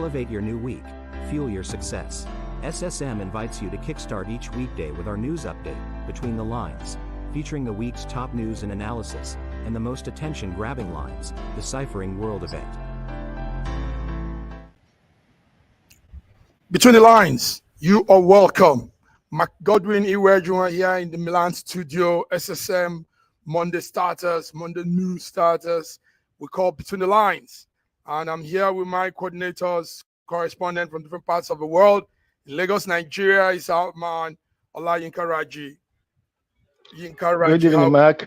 Elevate your new week, fuel your success. SSM invites you to kickstart each weekday with our news update, Between the Lines, featuring the week's top news and analysis, and the most attention-grabbing lines, Deciphering World Event. Between the Lines, you are welcome. Mark Godwin Iwejuwan here in the Milan studio, SSM, Monday starters, Monday news starters. We call Between the Lines. And I'm here with my coordinators, correspondent from different parts of the world. In Lagos, Nigeria is our man, Olayinka Raji. Good evening, Mark.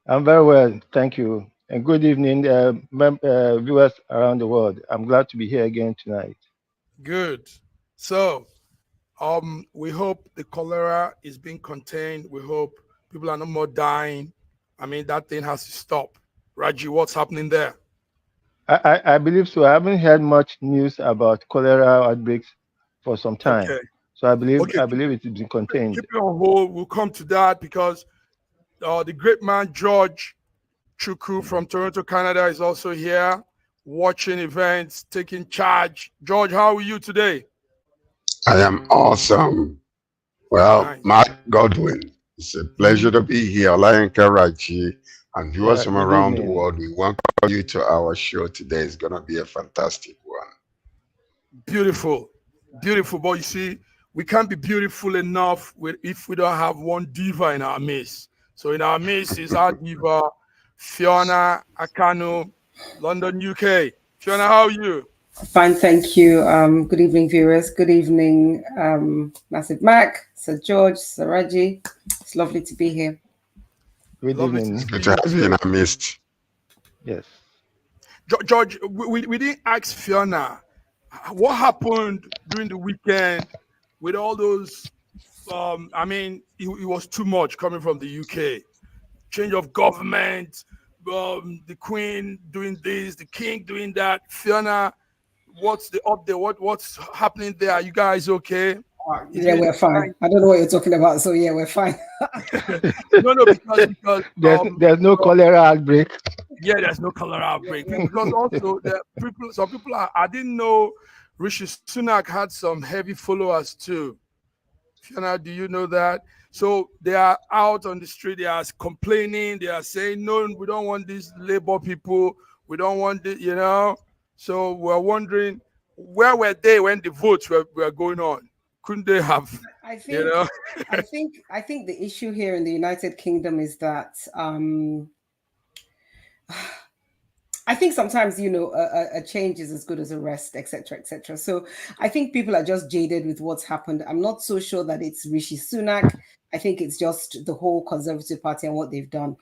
I'm very well, thank you. And good evening, viewers around the world. I'm glad to be here again tonight. Good. So, we hope the cholera is being contained. We hope people are no more dying. I mean, that thing has to stop. Raji, what's happening there? I believe so. I haven't heard much news about cholera outbreaks for some time. Okay. So I believe it has been contained. Keep it on hold. We'll come to that because the great man George Chukwu from Toronto, Canada is also here, watching events, taking charge. George, how are you today? I am awesome. Well, Nice. Mark Godwin, it's a pleasure to be here. Olayinka Raji and viewers from around the world, we welcome you to our show today. It's going to be a fantastic one. Beautiful. Beautiful. But you see, we can't be beautiful enough if we don't have one diva in our midst. So in our midst is our diva, Fiona Akano, London, UK. Fiona, how are you? Fine, thank you. Good evening, viewers. Good evening, Massive Mac, Sir George, Sir Raji. It's lovely to be here. Good evening. It's good to have you in our midst. Yes. George, we didn't ask Fiona what happened during the weekend with all those. I mean, it was too much coming from the UK. Change of government, the Queen doing this, the King doing that. Fiona, what's the update? What's happening there? Are you guys okay? Yeah, we're fine. I don't know what you're talking about, so yeah, we're fine. No, because there's no cholera outbreak. Yeah, there's no cholera outbreak. Because also some people I didn't know Rishi Sunak had some heavy followers too. Fiona, do you know that? So they are out on the street, they are complaining, they are saying, no, we don't want these Labour people, we don't want it, you know. So we're wondering, where were they when the votes were going on? Couldn't they have? I think, you know? I think the issue here in the United Kingdom is that I think sometimes, you know, a change is as good as a rest, etc., etc. So I think people are just jaded with what's happened. I'm not so sure that it's Rishi Sunak. I think it's just the whole Conservative Party and what they've done.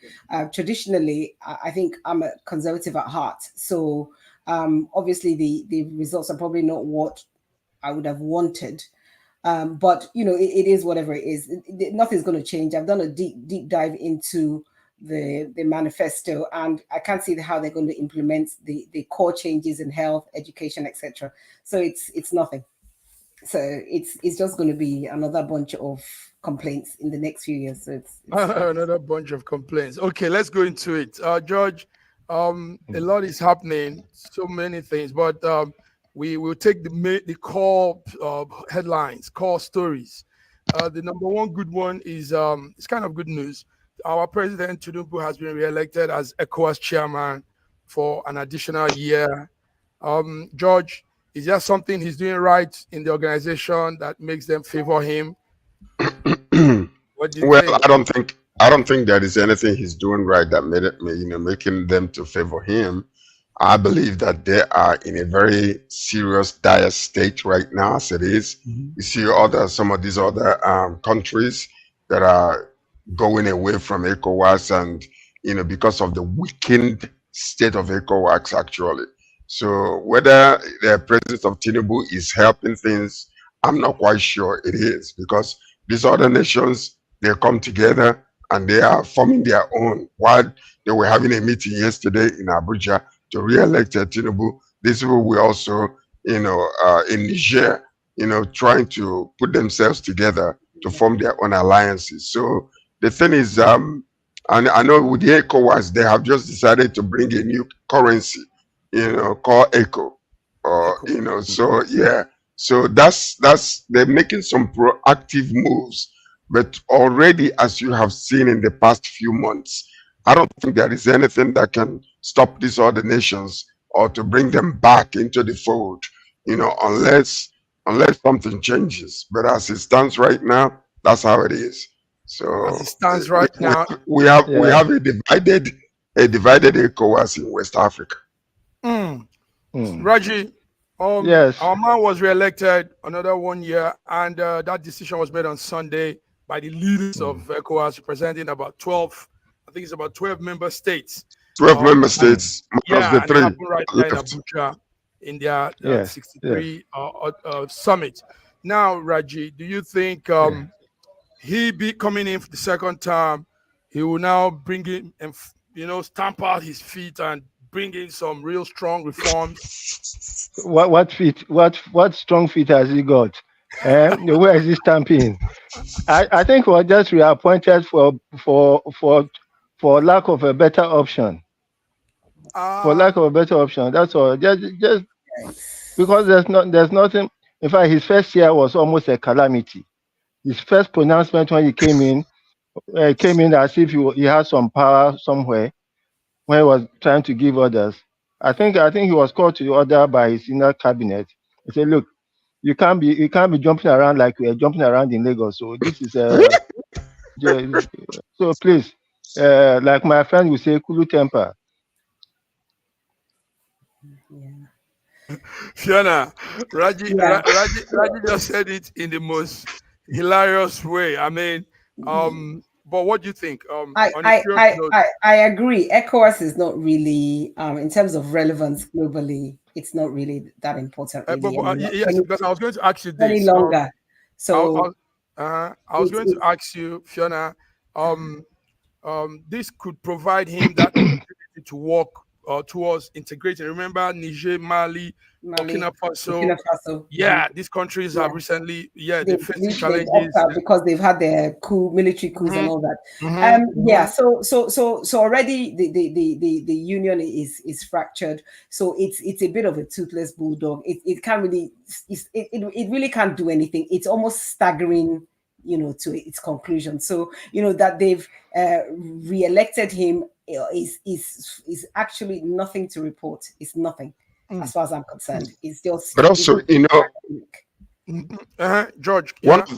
Traditionally, I think I'm a conservative at heart. So obviously the results are probably not what I would have wanted. But, you know, it is whatever it is. Nothing's going to change. I've done a deep dive into the manifesto, and I can't see how they're going to implement the core changes in health, education, etc. So it's nothing. So it's just going to be another bunch of complaints in the next few years. So it's another bunch of complaints. Okay, let's go into it. George, a lot is happening, so many things, but we will take the core headlines, core stories. The number one good one is it's kind of good news. Our president Tinubu has been re-elected as ECOWAS chairman for an additional year. George, is there something he's doing right in the organization that makes them favor him? What do you Well, think? I don't think there is anything he's doing right that making them to favor him. I believe that they are in a very serious dire state right now, as it is. You see some of these other countries that are going away from ECOWAS, and because of the weakened state of ECOWAS actually. So whether the president of Tinubu is helping things, I'm not quite sure it is, because these other nations, they come together and they are forming their own. While they were having a meeting yesterday in Abuja to re-elect Tinubu, these people were also, in Niger, trying to put themselves together to form their own alliances. So the thing is, and I know with the ECOWAS, they have just decided to bring a new currency, called ECO. or so yeah. So that's they're making some proactive moves, but already, as you have seen in the past few months, I don't think there is anything that can stop these other nations or to bring them back into the fold, unless something changes. But as it stands right now, that's how it is. So as it stands right now, we have a divided ECOWAS in West Africa. Raji, yes, our man was re-elected another 1 year, and that decision was made on Sunday by the leaders of ECOWAS, representing about 12, I think it's about 12 member states. 12 member states, yeah, the and three it happened right there in left. Abuja in their 63 summit. Now, Raji, do you think he be coming in for the second time, he will now bring in and stamp out his feet and bring in some real strong reforms? What feet? What strong feet has he got? Where is he stamping? I think he was just reappointed for lack of a better option. For lack of a better option, that's all. Just because there's nothing. In fact, his first year was almost a calamity. His first pronouncement when he came in as if he had some power somewhere when he was trying to give orders. I think he was called to order by his senior cabinet. He said, "Look, you can't be jumping around like we are jumping around in Lagos. So this is so please, like my friend would say, cool temper." Fiona, Raji just said it in the most hilarious way. I mean, but what do you think? I agree. ECOWAS is not really, in terms of relevance globally, it's not really that important. Really yes, because I was going to ask you this. Any longer. So I was going to ask you, Fiona, this could provide him that opportunity to work towards integrating. Remember Niger, Mali, Burkina Faso. Yeah, these countries have recently, they faced challenges because they've had their military coups and all that. So already the union is fractured. So it's a bit of a toothless bulldog. It can't really, it really can't do anything. It's almost staggering, to its conclusion. So that they've re-elected him is actually nothing to report. It's nothing as far as I'm concerned. It's just. But also, George. One of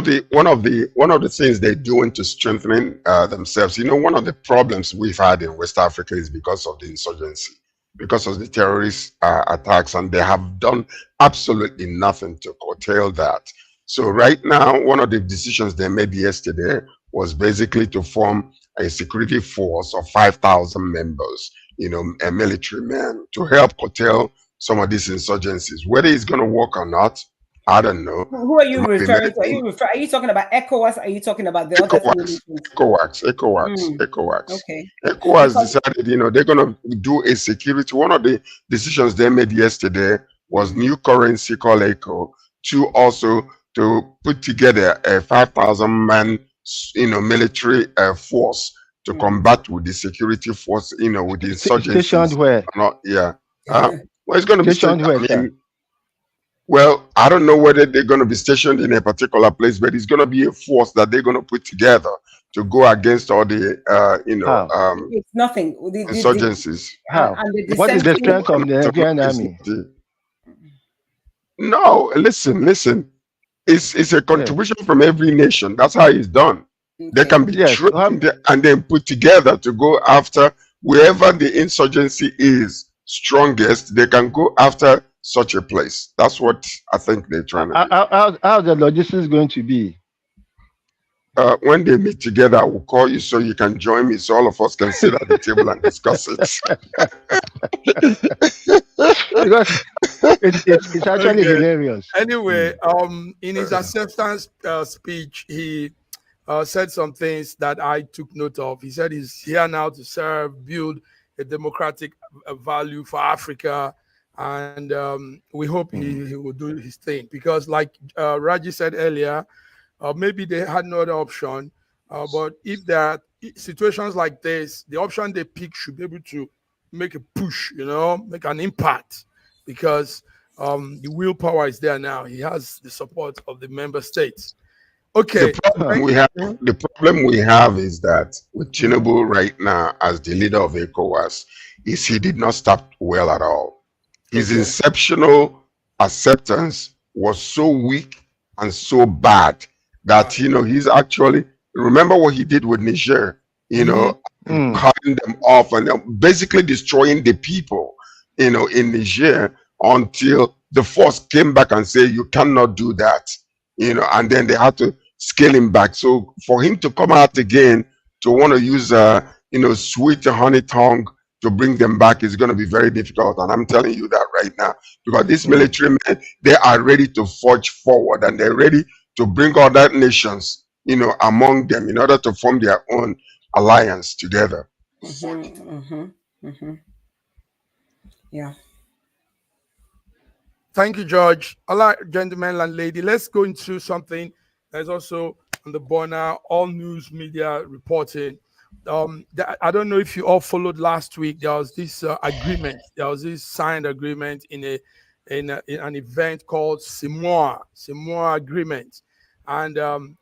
the things they're doing to strengthening themselves. One of the problems we've had in West Africa is because of the insurgency, because of the terrorist attacks, and they have done absolutely nothing to curtail that. So right now, one of the decisions they made yesterday was basically to form a security force of 5,000 members, military men, to help curtail some of these insurgencies. Whether it's going to work or not, I don't know. Who are you referring to? Are you talking about ECOWAS? Are you talking about the ECOWAS. Okay. ECOWAS decided, they're going to do a security. One of the decisions they made yesterday was new currency called ECO, to put together a 5,000 man, military force to combat with the security force, with the insurgencies. Stationed where? Well, it's going to be stationed where? Well, I don't know whether they're going to be stationed in a particular place, but it's going to be a force that they're going to put together to go against all the, it's nothing. Insurgencies. How? What is the strength of the Nigerian army? No, listen. It's a contribution from every nation. That's how it's done. Okay. They can be trained and then put together to go after wherever the insurgency is strongest. They can go after such a place. That's what I think they're trying to do. How the logistics going to be? When they meet together, I will call you so you can join me, so all of us can sit at the table and discuss it. Because it's actually hilarious. Anyway, in his acceptance speech, he said some things that I took note of. He said he's here now to serve, build a democratic value for Africa, and we hope he will do his thing. Because like Raji said earlier, maybe they had no other option, but if there are situations like this, the option they pick should be able to make a push, make an impact. because the willpower is there now. He has the support of the member states. Okay. The problem we have is that with Tinubu right now as the leader of ECOWAS, is he did not start well at all. His exceptional acceptance was so weak and so bad that he's actually, remember what he did with Niger, cutting them off and basically destroying the people, in Niger, until the force came back and said you cannot do that, and then they had to scale him back. So for him to come out again to want to use sweet honey tongue to bring them back is going to be very difficult. And I'm telling you that right now, because these military men, they are ready to forge forward, and they're ready to bring other nations, among them in order to form their own alliance together. Yeah. Thank you, George. All right, gentlemen and lady, let's go into something that's also on the board now, all news media reporting. I don't know if you all followed last week. There was this agreement. There was this signed agreement in an event called Simoa Agreement, and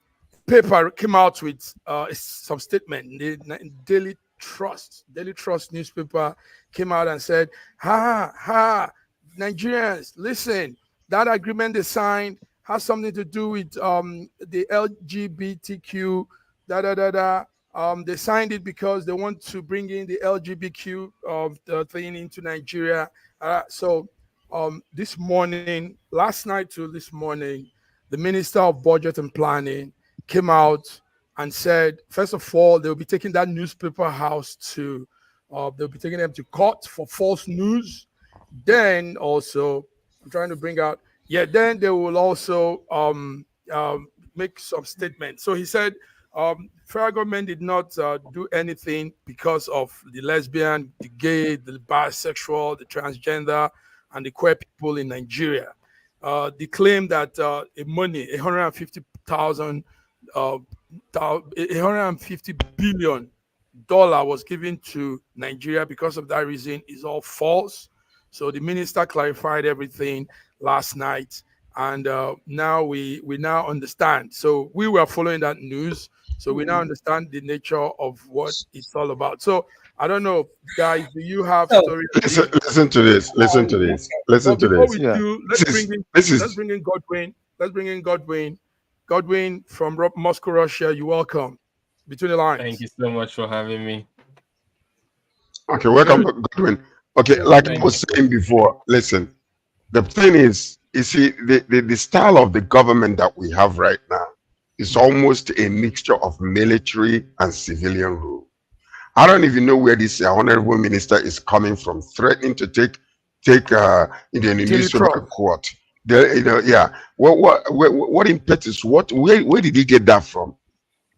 paper came out with some statement. The Daily Trust newspaper came out and said, Nigerians, listen, that agreement they signed has something to do with the LGBTQ, they signed it because they want to bring in the LGBTQ thing into Nigeria. So last night to this morning, the Minister of Budget and Planning came out and said, first of all, they'll be taking that newspaper house they'll be taking them to court for false news. Then also, I'm trying to bring out, then they will also make some statements. So he said, federal government did not do anything because of the lesbian, the gay, the bisexual, the transgender, and the queer people in Nigeria. They claim that $150 billion was given to Nigeria because of that reason is all false. So the minister clarified everything last night, and now we now understand. So we were following that news, so we now understand the nature of what it's all about. So I don't know, guys, do you have stories? Listen to this. Listen to this. Listen to this. Let's bring in Godwin. Let's bring in Godwin. Godwin from Moscow, Russia. You're welcome. Between the lines. Thank you so much for having me. Okay, welcome, Godwin. Okay, like I was saying before, listen, the thing is, you see, the style of the government that we have right now is almost a mixture of military and civilian rule. I don't even know where this honorable minister is coming from, threatening to take the newspaper to court. What impetus? Where did he get that from?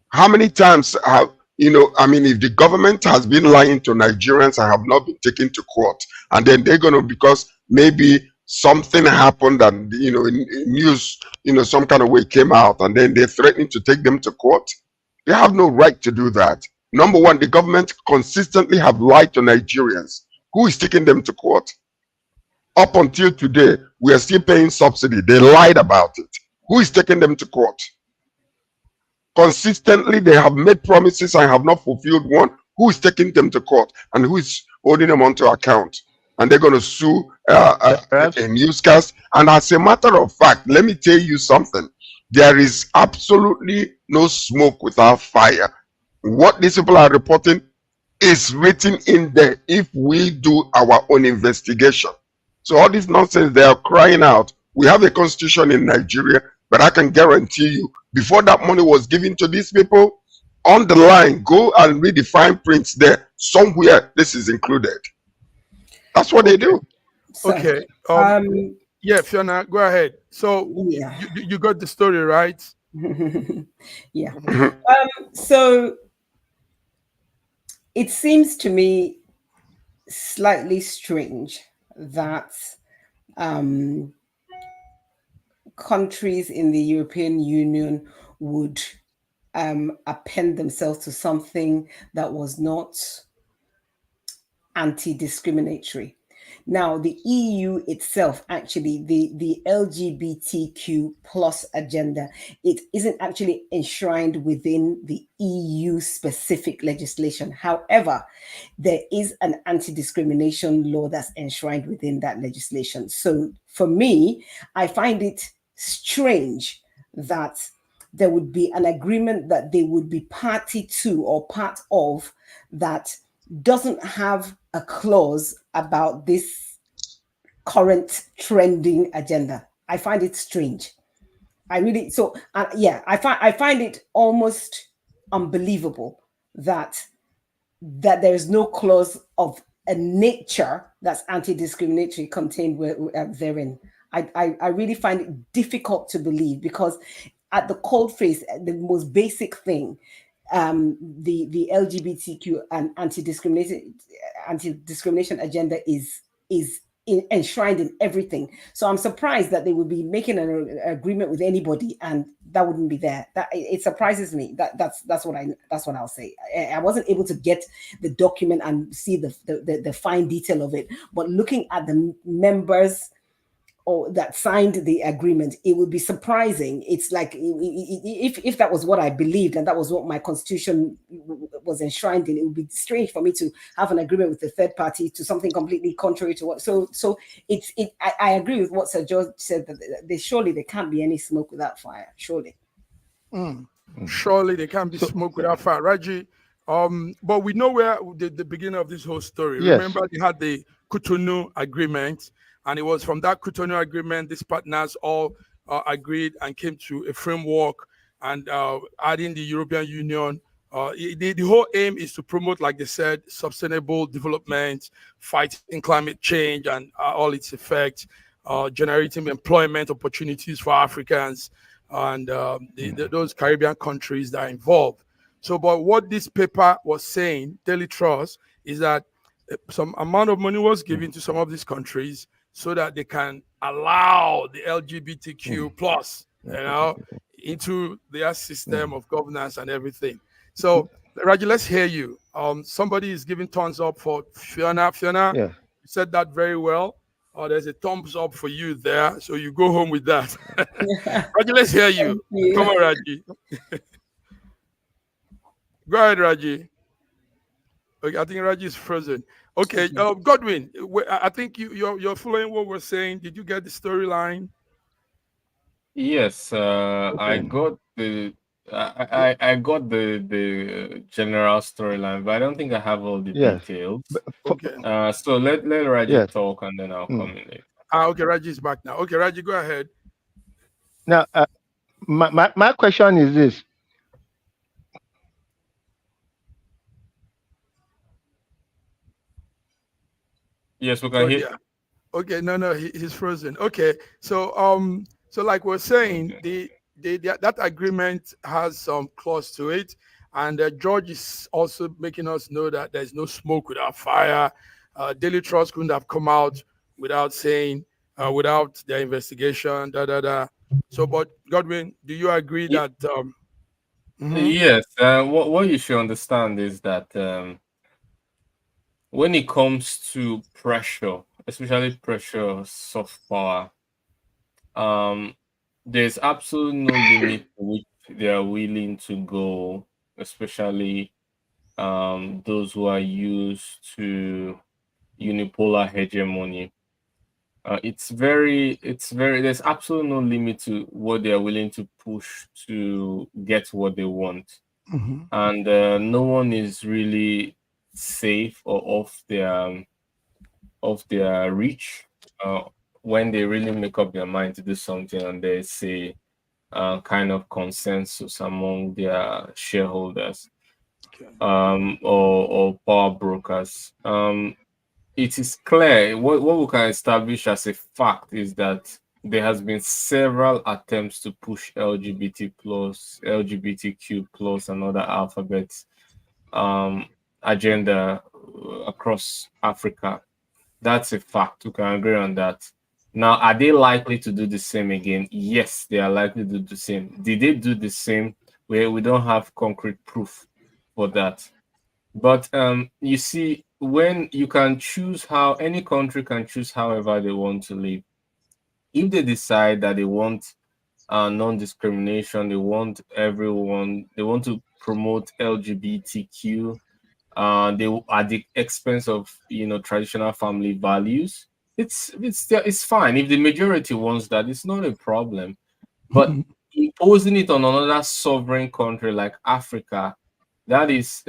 How many times have if the government has been lying to Nigerians and have not been taken to court, and then they're gonna, because maybe something happened and news some kind of way came out, and then they're threatening to take them to court. They have no right to do that. Number one, the government consistently have lied to Nigerians. Who is taking them to court? Up until today, we are still paying subsidy. They lied about it. Who is taking them to court? Consistently, they have made promises and have not fulfilled one. Who is taking them to court, and who is holding them onto account? And they're going to sue a newscast. And as a matter of fact, let me tell you something. There is absolutely no smoke without fire. What these people are reporting is written in there if we do our own investigation. So all this nonsense, they are crying out. We have a constitution in Nigeria, but I can guarantee you, before that money was given to these people, on the line, go and read the fine prints there. Somewhere this is included. That's what they do. Okay. Yeah, Fiona, go ahead. So you got the story, right? Yeah. So it seems to me slightly strange that countries in the European Union would append themselves to something that was not anti-discriminatory. Now, the EU itself, actually, the LGBTQ plus agenda, it isn't actually enshrined within the EU specific legislation. However, there is an anti-discrimination law that's enshrined within that legislation. So for me, I find it strange that there would be an agreement that they would be party to or part of that doesn't have a clause about this current trending agenda. I find it strange. I really, so yeah, I find it almost unbelievable that there is no clause of a nature that's anti-discriminatory contained therein. I really find it difficult to believe, because at the cold face, the most basic thing, the LGBTQ and anti-discrimination agenda is enshrined in everything. So I'm surprised that they would be making an agreement with anybody and that wouldn't be there. That it surprises me. That's what I'll say. I wasn't able to get the document and see the fine detail of it, but looking at the members or that signed the agreement, it would be surprising. It's like if that was what I believed and that was what my constitution was enshrined in, it would be strange for me to have an agreement with the third party to something completely contrary to what. So I agree with what Sir George said, that surely there can't be any smoke without fire. Surely. Surely there can't be smoke without fire, Raji. But we know where the beginning of this whole story. Yes. Remember, they had the Cotonou agreement. And it was from that Cotonou agreement, these partners all agreed and came to a framework, and adding the European Union. The whole aim is to promote, like they said, sustainable development, fighting climate change and all its effects, generating employment opportunities for Africans and those Caribbean countries that are involved. So, but what this paper was saying, Daily Trust, is that some amount of money was given to some of these countries so that they can allow the LGBTQ plus, into their system of governance and everything. So, Raji, let's hear you. Somebody is giving thumbs up for Fiona. Fiona, you said that very well. There's a thumbs up for you there. So you go home with that. Raji, let's hear you. Come on, Raji. Go ahead, Raji. Okay, I think Raji is frozen. Okay, Godwin, I think you're following what we're saying. Did you get the storyline? Yes, I got the I got the general storyline, but I don't think I have all the details. Okay. So let Raji talk, and then I'll come in later. Okay, Raji is back now. Okay, Raji, go ahead. Now, my question is this. Yes, we can hear. Yeah. Okay, no, he's frozen. Okay, so like we're saying, that agreement has some clause to it, and George is also making us know that there's no smoke without fire. Daily Trust couldn't have come out without saying, without their investigation, So, but Godwin, do you agree that? Yes. What you should understand is that when it comes to pressure, especially pressure of soft power, there's absolutely no limit to which they are willing to go, especially those who are used to unipolar hegemony. There's absolutely no limit to what they are willing to push to get what they want. And no one is really safe or off their reach when they really make up their mind to do something, and there's a kind of consensus among their shareholders or power brokers. It is clear what we can establish as a fact is that there has been several attempts to push LGBTQ plus and other alphabets agenda across Africa. That's a fact. We can agree on that. Now, are they likely to do the same again? Yes, they are likely to do the same. Did they do the same? We don't have concrete proof for that. But you see, when you can choose how any country can choose however they want to live. If they decide that they want non-discrimination, they want everyone, they want to promote LGBTQ, they at the expense of traditional family values, it's fine. If the majority wants that, it's not a problem. But imposing it on another sovereign country like Africa, that is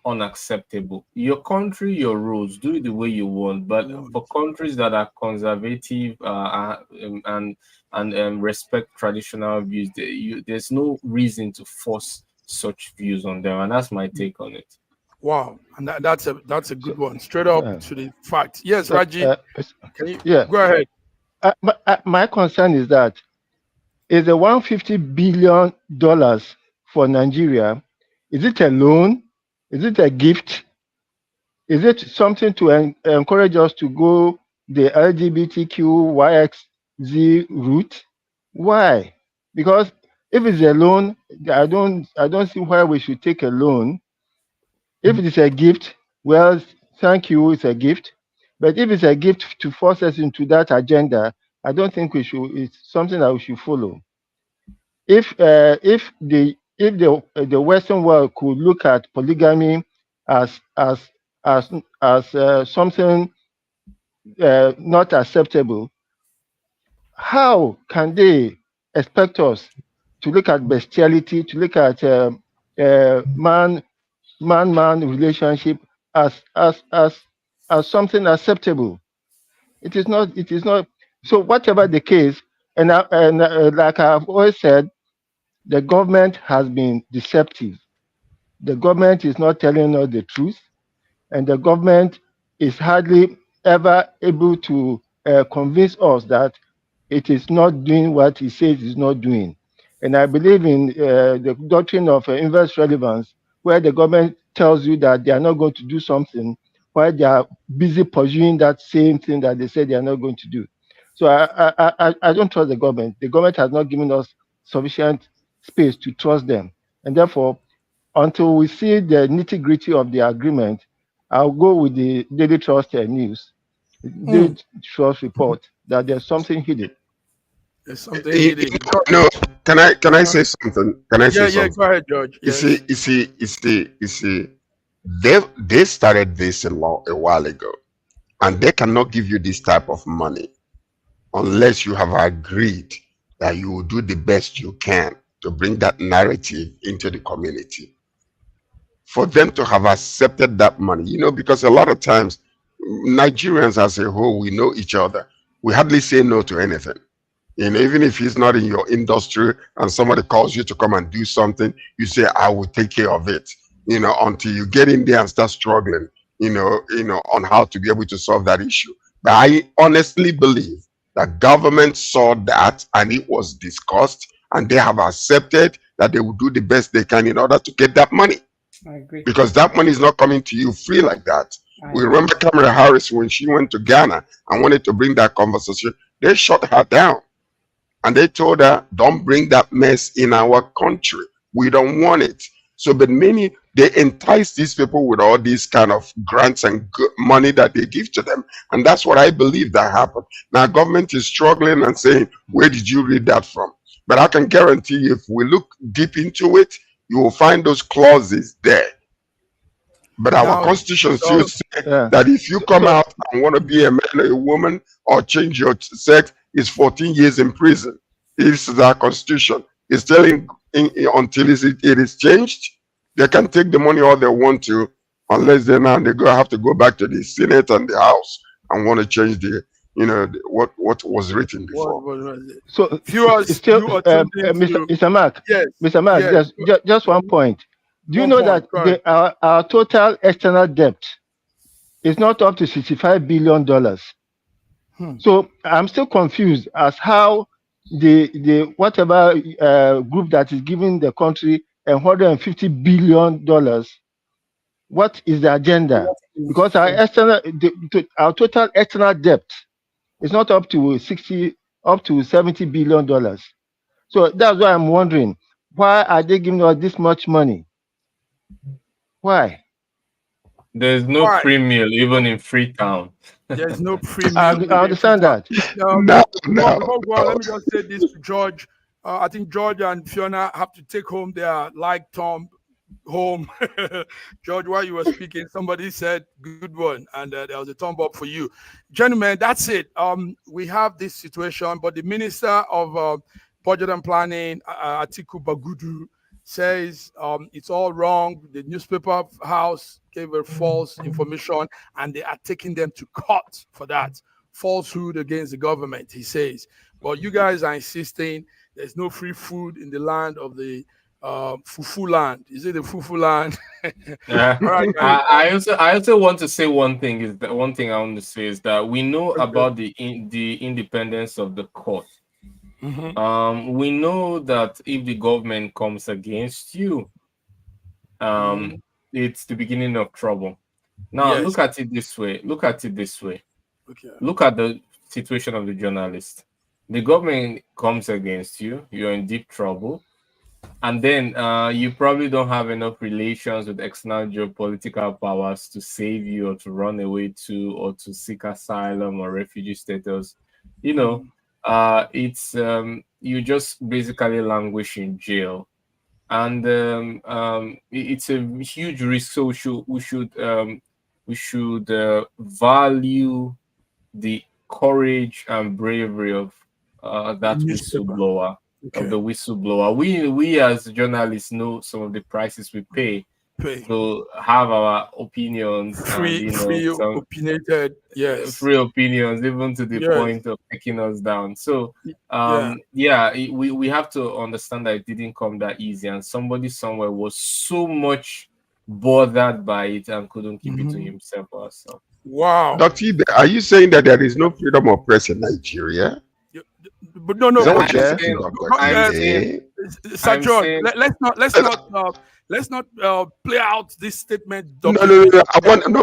unacceptable. Your country, your rules, do it the way you want. But for countries that are conservative and respect traditional views, there's no reason to force such views on them, and that's my take on it. Wow, and that's a good one. Straight up to the fact. Yes, Raji, can you go ahead? My concern is that is the $150 billion for Nigeria. Is it a loan? Is it a gift? Is it something to encourage us to go the LGBTQ YXZ route? Why? Because if it's a loan, I don't see why we should take a loan. If it is a gift, well, thank you, it's a gift. But if it's a gift to force us into that agenda, I don't think we should. It's something that we should follow. If the Western world could look at polygamy as something not acceptable, how can they expect us to look at bestiality, to look at man relationship as something acceptable? It is not. So whatever the case, and like I've always said, the government has been deceptive. The government is not telling us the truth, and the government is hardly ever able to convince us that it is not doing what it says it's not doing. And I believe in the doctrine of inverse relevance, where the government tells you that they are not going to do something while they are busy pursuing that same thing that they said they are not going to do. So I don't trust the government. The government has not given us sufficient space to trust them. And therefore, until we see the nitty-gritty of the agreement, I'll go with the Daily Trust News, Daily Trust report, that there's something hidden. There's something hidden. No, can I say something? Can I say something? Yeah, go ahead, George. You see, they started this a while ago, and they cannot give you this type of money unless you have agreed that you will do the best you can to bring that narrative into the community. For them to have accepted that money, because a lot of times Nigerians as a whole, we know each other. We hardly say no to anything. Even if he's not in your industry and somebody calls you to come and do something, you say, I will take care of it, until you get in there and start struggling, on how to be able to solve that issue. But I honestly believe that government saw that and it was discussed, and they have accepted that they will do the best they can in order to get that money. I agree. Because that money is not coming to you free like that. We remember Kamala Harris when she went to Ghana and wanted to bring that conversation. They shut her down. And they told her, don't bring that mess in our country. We don't want it. So, but they entice these people with all these kind of grants and money that they give to them. And that's what I believe that happened. Now, government is struggling and saying, where did you read that from? But I can guarantee you, if we look deep into it, you will find those clauses there. But our constitution still says that if you come out and want to be a man or a woman or change your sex, it's 14 years in prison. This is our constitution. It's telling until it is changed, they can take the money all they want to, unless they have to go back to the Senate and the House and want to change what was written before. So Mr. Mark, yes, Mr. Mark, yes. Just one point. Do you know that our total external debt is not up to $65 billion? So I'm still confused as how the whatever group that is giving the country $150 billion, what is the agenda? Because our total external debt is not up to $70 billion. So that's why I'm wondering, why are they giving us this much money? Why? There's no free meal even in Freetown. There's no free meal. I understand that. Before we go on, let me just say this to George. I think George and Fiona have to take home their like Tom home. George, while you were speaking, somebody said good one, and there was a thumb up for you. Gentlemen, that's it. We have this situation, but the Minister of Budget and Planning, Atiku Bagudu, says it's all wrong. The newspaper house gave a false information, and they are taking them to court for that falsehood against the government, he says. But you guys are insisting there's no free food in the land of the Fufu land. Is it the Fufu land? Yeah. All right, I also want to say one thing is that one thing I want to say is that we know about the independence of the court. We know that if the government comes against you, it's the beginning of trouble. Now, look at it this way. Okay. Look at the situation of the journalist. The government comes against you, you're in deep trouble. And then you probably don't have enough relations with external geopolitical powers to save you or to run away to or to seek asylum or refugee status. You know, it's you just basically languish in jail. And it's a huge risk. So we should value the courage and bravery of that whistleblower. Of the whistleblower. We as journalists know some of the prices we pay to have our opinions, free opinionated, free opinions, even to the point of taking us down. So we have to understand that it didn't come that easy, and somebody somewhere was so much bothered by it and couldn't keep it to himself or herself. Wow. Dr. Ibe, are you saying that there is no freedom of press in Nigeria? But no. Sir George, let's not play out this statement. No.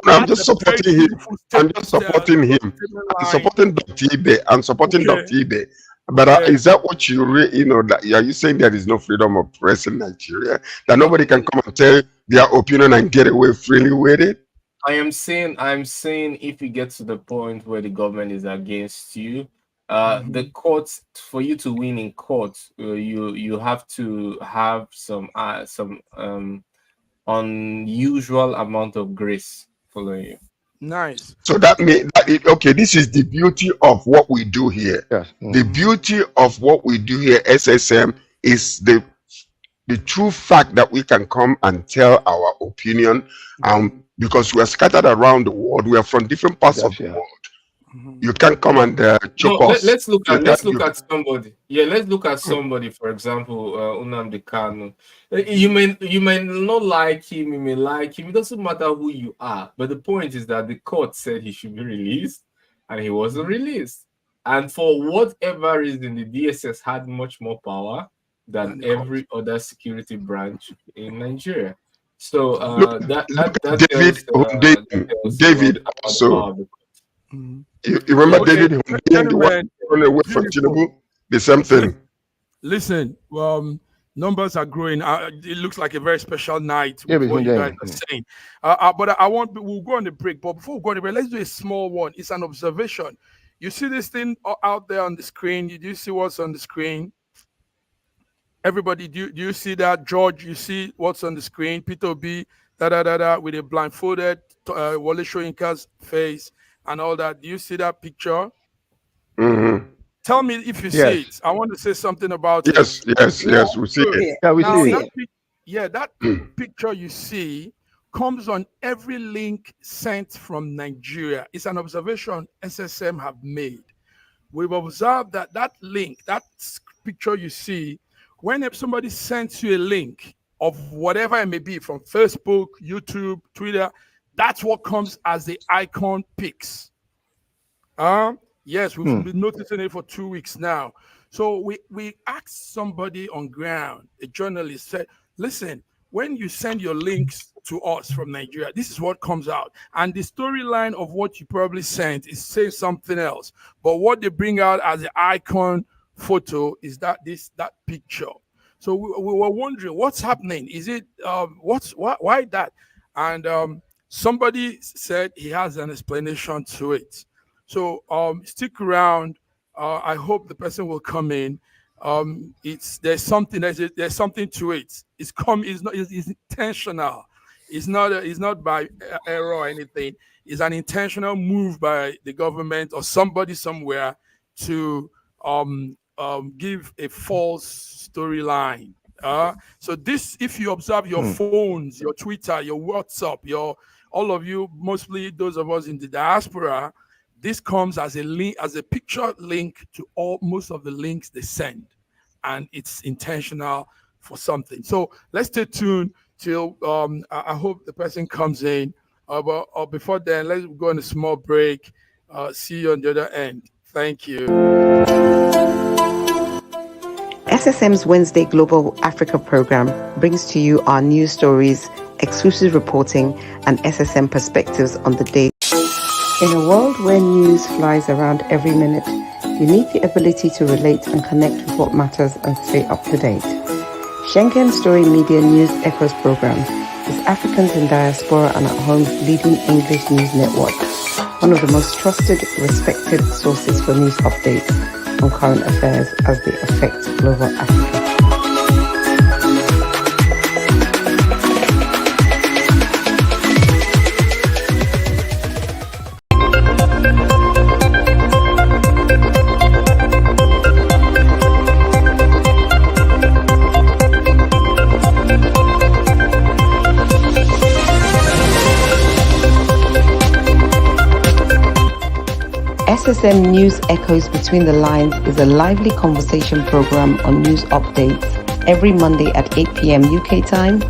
I'm just supporting him. I'm supporting Dr. Ibe. I'm supporting Dr. Ibe. But is that what you that are you saying there is no freedom of press in Nigeria? That nobody can come and tell their opinion and get away freely with it? I'm saying if you get to the point where the government is against you, the courts, for you to win in court, you have to have some unusual amount of grace following you. Nice. So that means this is the beauty of what we do here. Yes. The beauty of what we do here, SSM, is the true fact that we can come and tell our opinion. Because we are scattered around the world, we are from different parts of the world. You can't come and choke us. Let's look at somebody. Yeah, let's look at somebody. For example, Nnamdi Kanu. You may not like him. You may like him. It doesn't matter who you are. But the point is that the court said he should be released, and he wasn't released. And for whatever reason, the DSS had much more power than every other security branch in Nigeria. So David also. You remember David the one away from Tinubu? The same thing. Listen, numbers are growing. It looks like a very special night with what you guys are saying. But we'll go on the break. But before we go on the break, let's do a small one. It's an observation. You see this thing out there on the screen? Do you see what's on the screen? Everybody, do you see that? George, you see what's on the screen? Peter B, with a blindfolded Wole Soyinka's face and all that. Do you see that picture? Tell me if you see it. I want to say something about it. Yes, we see it. Yeah, we see it. That picture you see comes on every link sent from Nigeria. It's an observation SSM have made. We've observed that link, that picture you see, when somebody sends you a link of whatever it may be, from Facebook, YouTube, Twitter, that's what comes as the icon pics. Yes, we've been noticing it for 2 weeks now. So we asked somebody on ground, a journalist, said, listen, when you send your links to us from Nigeria, this is what comes out. And the storyline of what you probably sent is saying something else. But what they bring out as the icon photo is that picture. So we were wondering what's happening. Is it why that? And somebody said he has an explanation to it. So stick around. I hope the person will come in. There's something to it. It's intentional. It's not by error or anything. It's an intentional move by the government or somebody somewhere to give a false storyline. So this, if you observe your phones, your Twitter, your WhatsApp, all of you, mostly those of us in the diaspora, this comes as a link, as a picture link to most of the links they send, and it's intentional for something. So let's stay tuned till I hope the person comes in. But before then, let's go on a small break. See you on the other end. Thank you. SSM's Wednesday Global Africa program brings to you our news stories, exclusive reporting, and SSM perspectives on the day. In a world where news flies around every minute, you need the ability to relate and connect with what matters and stay up to date. Schengen Story Media News Echoes program is Africans in Diaspora and at Home's leading English news network, one of the most trusted, respected sources for news updates on current affairs as they affect global Africa. SSM News Echoes Between the Lines is a lively conversation program on news updates every Monday at 8 p.m. UK time,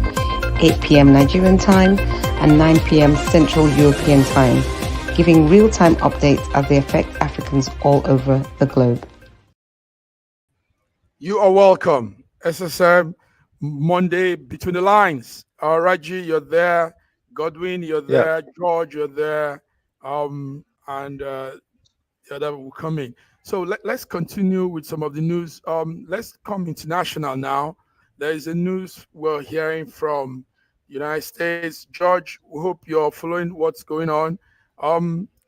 8 p.m. Nigerian time, and 9 p.m. Central European time, giving real-time updates as they affect Africans all over the globe. You are welcome. SSM Monday Between the Lines. Raji, you're there. Godwin, you're there. Yeah. George, you're there. That will come in. So let's continue with some of the news. Let's come international now. There is a news we're hearing from United States. George, we hope you're following what's going on.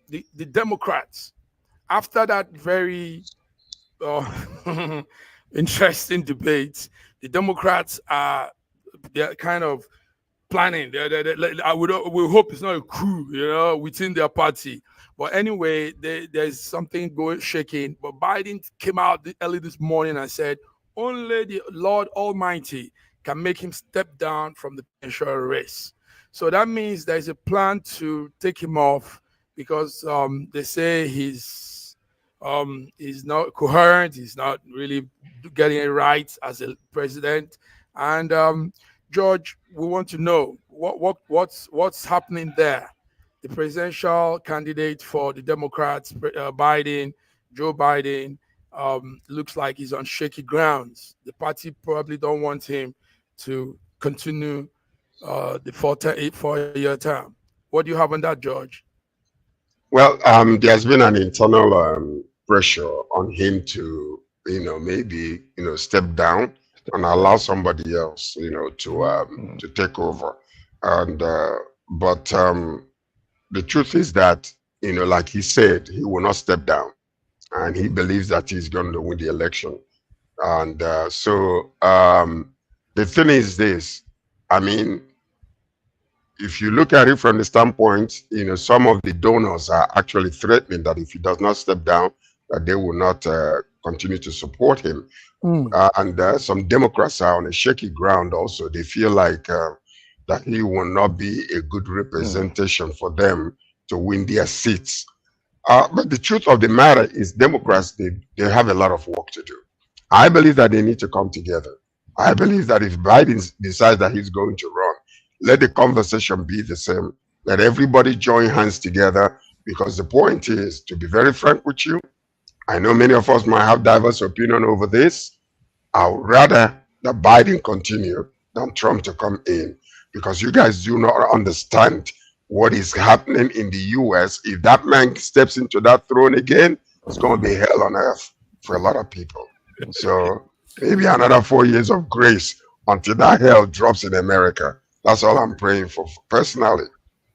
The Democrats, after that very interesting debate, the Democrats they're kind of planning. We hope it's not a coup, within their party. But anyway, there's something shaking. But Biden came out early this morning and said, only the Lord Almighty can make him step down from the presidential race. So that means there's a plan to take him off because they say he's not coherent. He's not really getting it right as a president. And George, we want to know what's happening there. The presidential candidate for the Democrats, Joe Biden, looks like he's on shaky grounds. The party probably don't want him to continue the four-year term. What do you have on that, George? Well, there's been an internal pressure on him to, maybe, step down and allow somebody else, to take over. And but the truth is that, like he said, he will not step down, and he believes that he's going to win the election. And so the thing is this, I mean, if you look at it from the standpoint, some of the donors are actually threatening that if he does not step down, that they will not continue to support him. And some Democrats are on a shaky ground also. They feel like that he will not be a good representation for them to win their seats. But the truth of the matter is Democrats, they have a lot of work to do. I believe that they need to come together. I believe that if Biden decides that he's going to run, let the conversation be the same. Let everybody join hands together, because the point is, to be very frank with you, I know many of us might have diverse opinion over this. I would rather that Biden continue than Trump to come in, because you guys do not understand what is happening in the US. If that man steps into that throne again, it's going to be hell on earth for a lot of people. So maybe another 4 years of grace until that hell drops in America. That's all I'm praying for personally.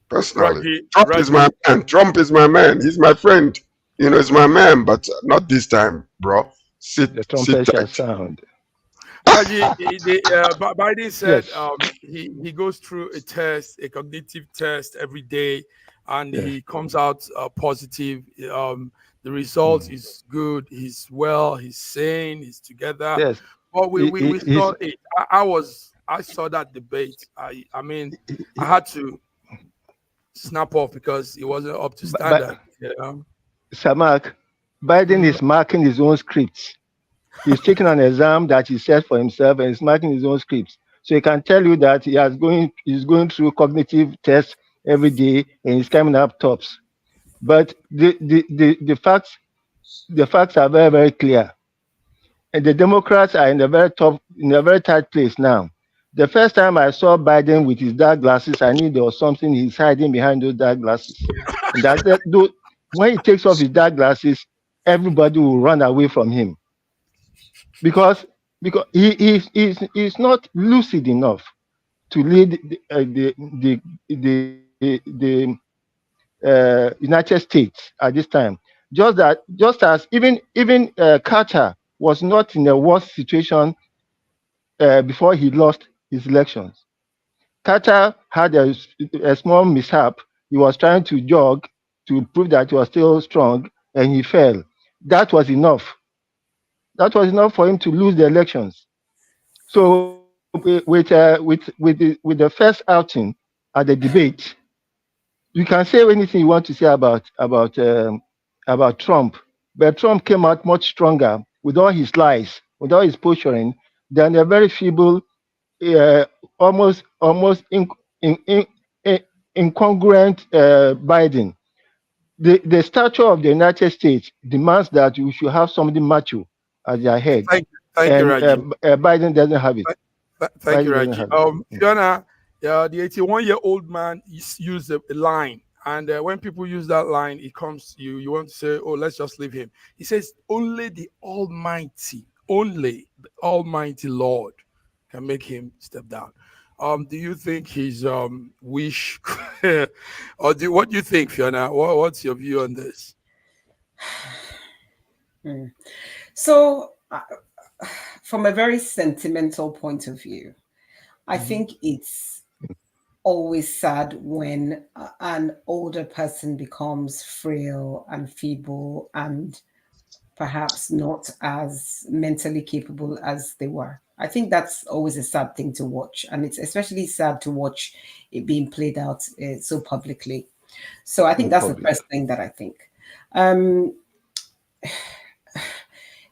personally. Trump is my man. Trump is my man. He's my friend. You know, he's my man, but not this time, bro. The trumpet shall sound. Biden said Yes. he goes through a cognitive test every day, and Yes. he comes out positive. The result is good. He's well. He's sane. He's together. Yes. But we saw it. I saw that debate. I mean, I had to snap off because it wasn't up to standard. Samak, Biden is marking his own scripts. He's taking an exam that he set for himself and he's marking his own scripts. So he can tell you that he's going through cognitive tests every day and he's coming up tops. But the facts are very, very clear. And the Democrats are in a very tight place now. The first time I saw Biden with his dark glasses, I knew there was something he's hiding behind those dark glasses. And when he takes off his dark glasses, everybody will run away from him. Because he is not lucid enough to lead the United States at this time. Just as even Carter was not in a worse situation before he lost his elections. Carter had a small mishap. He was trying to jog to prove that he was still strong, and he fell. That was enough. That was enough for him to lose the elections. So with the first outing at the debate, you can say anything you want to say about Trump, but Trump came out much stronger with all his lies, with all his posturing, than a very feeble, almost incongruent Biden. The stature of the United States demands that you should have somebody macho as their head. Thank you, Raji. Biden doesn't have it. Thank you, Raji. Fiona, the 81-year-old man used a line, and when people use that line, it comes you want to say, "Oh, let's just leave him." He says, "Only the Almighty Lord can make him step down." Do you think his wish, or what do you think, Fiona? What's your view on this? So, from a very sentimental point of view, I think it's always sad when an older person becomes frail and feeble and perhaps not as mentally capable as they were. I think that's always a sad thing to watch. And it's especially sad to watch it being played out so publicly. So I think that's the first thing that I think.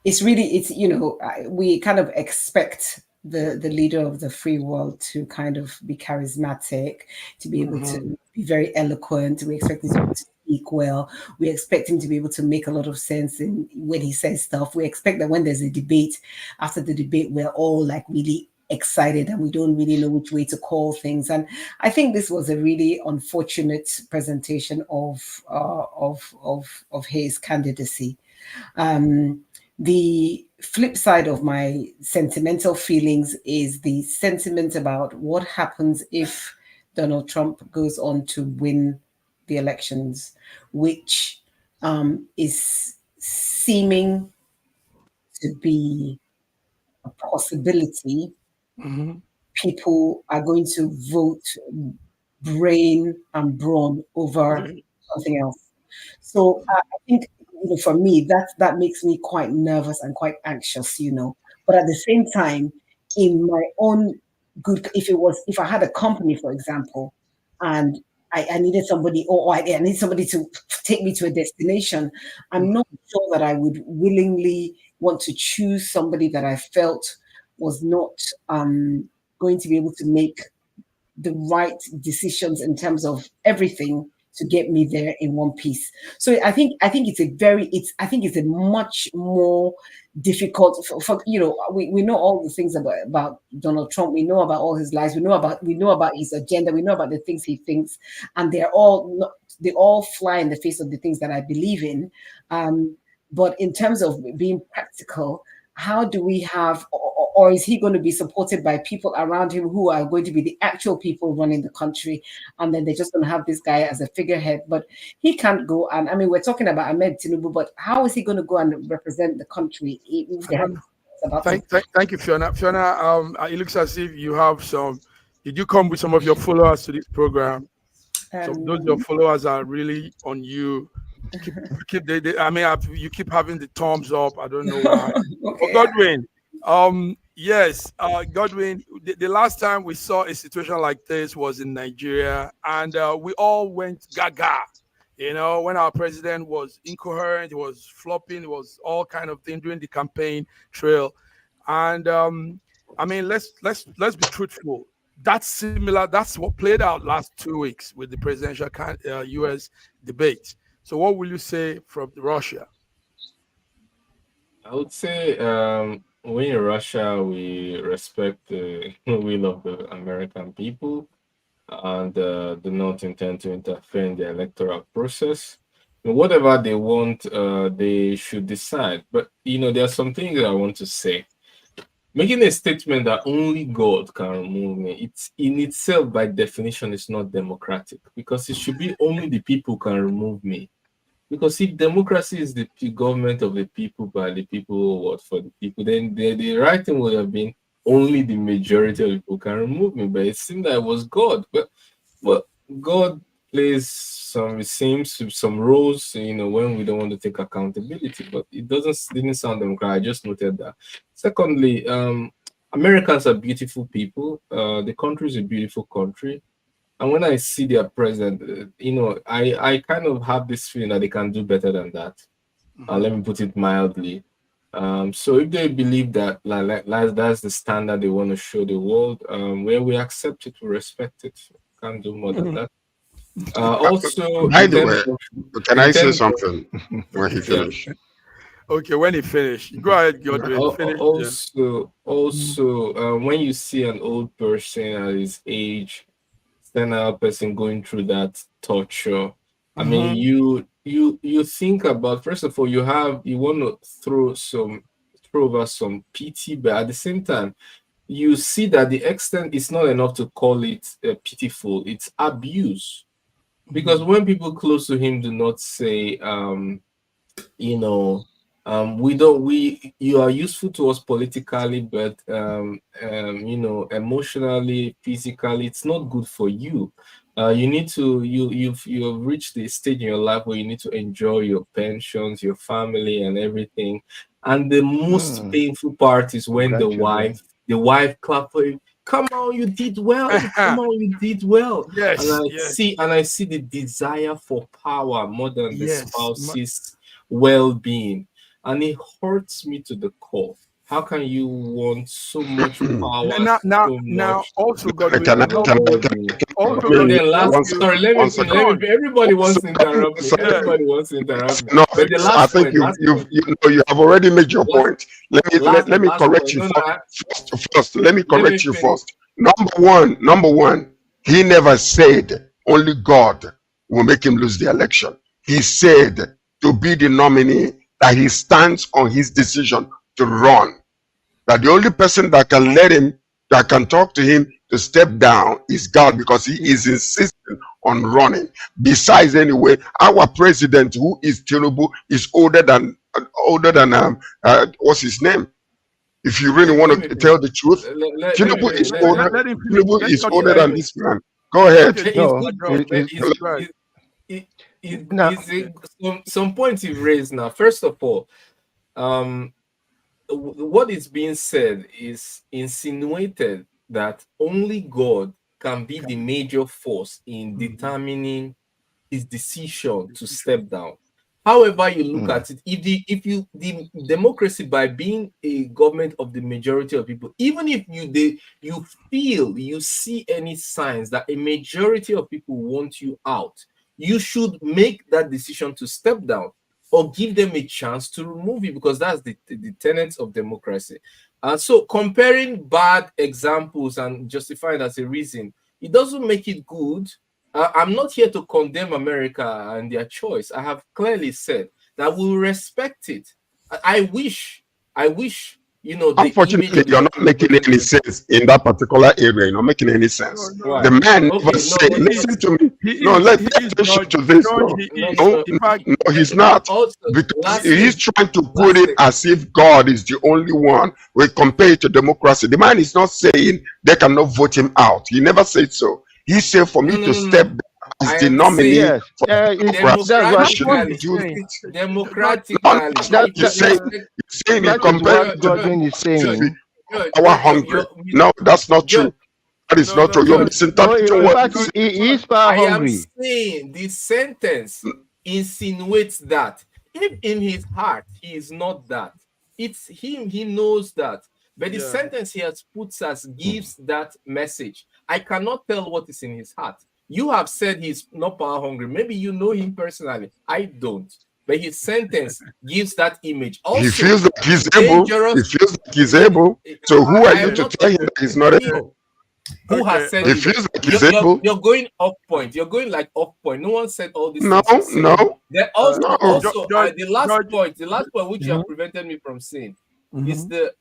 It's we kind of expect the leader of the free world to kind of be charismatic, to be able to be very eloquent. We expect him to be able to speak well. We expect him to be able to make a lot of sense when he says stuff. We expect that when there's a debate, after the debate, we're all like really excited and we don't really know which way to call things. And I think this was a really unfortunate presentation of his candidacy. The flip side of my sentimental feelings is the sentiment about what happens if Donald Trump goes on to win the elections, which is seeming to be a possibility. People are going to vote brain and brawn over something else. So I think, for me, that makes me quite nervous and quite anxious, But at the same time, in my own good, if I had a company, for example, and I needed somebody, or I need somebody to take me to a destination, I'm not sure that I would willingly want to choose somebody that I felt was not going to be able to make the right decisions in terms of everything to get me there in one piece. So I think it's a much more difficult for we know all the things about Donald Trump. We know about all his lies. We know about his agenda. We know about the things he thinks, and they all fly in the face of the things that I believe in. But in terms of being practical, how do we have or is he going to be supported by people around him who are going to be the actual people running the country, and then they're just going to have this guy as a figurehead? But he can't go. And I mean, we're talking about Ahmed Tinubu, but how is he going to go and represent the country if they have Thank you, Fiona. Fiona, it looks as if you have some. Did you come with some of your followers to this program? So those your followers are really on you. You keep having the thumbs up. I don't know why. Okay. Godwin, yes, Godwin. The last time we saw a situation like this was in Nigeria, and we all went gaga. You know, when our president was incoherent, he was flopping, it was all kind of thing during the campaign trail. And I mean, let's be truthful. That's similar. That's what played out last 2 weeks with the presidential U.S. debate. So, what will you say from Russia? I would say, we in Russia, we respect the will of the American people, and do not intend to interfere in the electoral process. Whatever they want, they should decide. But there are some things that I want to say. Making a statement that only God can remove me, it's in itself, by definition, is not democratic, because it should be only the people can remove me. Because if democracy is the government of the people, by the people, what for the people, then the right thing would have been only the majority of people can remove me. But it seemed that it was God. But God plays some roles, when we don't want to take accountability. But it didn't sound democratic. I just noted that. Secondly, Americans are beautiful people. The country is a beautiful country. And when I see their president, I kind of have this feeling that they can do better than that. Let me put it mildly. So if they believe that that's the standard they want to show the world, where we accept it, we respect it. Can't do more than that. Also, by the way, can I say something when he finished? Okay, when he finished, go ahead, Godwin. Also, when you see an old person at his age, another person going through that torture, I mean, you think about, first of all, you want to throw over some pity, but at the same time, you see that the extent is not enough to call it pitiful. It's abuse, because when people close to him do not say, you are useful to us politically, but emotionally, physically, it's not good for you. You need to you've reached the stage in your life where you need to enjoy your pensions, your family, and everything. And the most painful part is when the wife clap for him. Come on, you did well. Come on, you did well. Yes. And I see the desire for power more than the spouse's well-being. And it hurts me to the core. How can you want so much power? Now, also, God, everybody wants to interrupt me. Everybody wants to interrupt me. No, but the last I think you have already made your point. Let me correct you first. Let me correct you first. Number one, he never said only God will make him lose the election. He said to be the nominee, that he stands on his decision to run. That the only person that can that can talk to him to step down is God, because he is insisting on running. Besides, anyway, our president, who is Tinubu, is older than what's his name? If you really want to tell the truth, Tinubu is older than this man. Go ahead. Some points you've raised now. First of all, what is being said is insinuated that only God can be the major force in determining his decision to step down. However you look at it, if the democracy, by being a government of the majority of people, even if you see any signs that a majority of people want you out, you should make that decision to step down or give them a chance to remove you, because that's the tenets of democracy. And so comparing bad examples and justifying as a reason, it doesn't make it good. I'm not here to condemn America and their choice. I have clearly said that we'll respect it. I wish you know, unfortunately, you're not making any sense in that particular area. You're not making any sense. No. The man never said, listen to me. Let's just to this. No, he's not. Because he's trying to put it as if God is the only one. We compare it to democracy. The man is not saying they cannot vote him out. He never said so. He said for me to step down as the nominee for democratically. He's saying it compared to Godwin is saying. Power hungry. No, that's not true. That is not true. You're misinterpreting what he is power hungry. I am saying this sentence insinuates that if in his heart he is not that. It's him, he knows that. But the sentence he has put us gives that message. I cannot tell what is in his heart. You have said he's not power hungry. Maybe you know him personally. I don't. But his sentence gives that image. Also, he feels like he's able. He feels like he's able. So who are you to tell him that he's not able? Who has said he feels like he's able? You're going off point. You're going like off point. No one said all this. No. There also the last point which you have prevented me from saying is the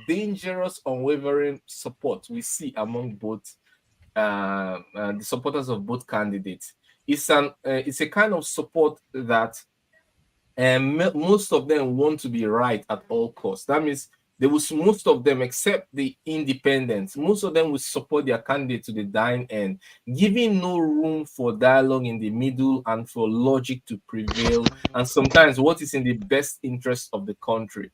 dangerous, unwavering support we see among both the supporters of both candidates. It's a kind of support that most of them want to be right at all costs. That means most of them, except the independents, most of them will support their candidate to the dying end, giving no room for dialogue in the middle and for logic to prevail, and sometimes what is in the best interest of the country.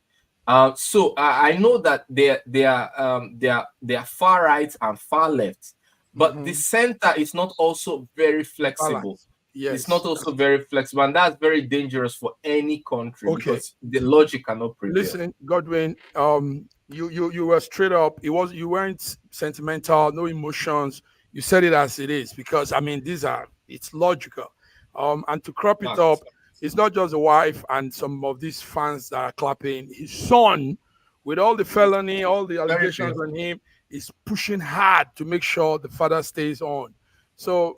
So I know that they are far right and far left, but the center is not also very flexible. Yes. It's not also very flexible, and that's very dangerous for any country because the logic cannot prevail. Listen, Godwin, you were straight up. You weren't sentimental, no emotions. You said it as it is because it's logical. And to crop it up, it's not just the wife and some of these fans that are clapping. His son, with all the felony, all the allegations on him, is pushing hard to make sure the father stays on. So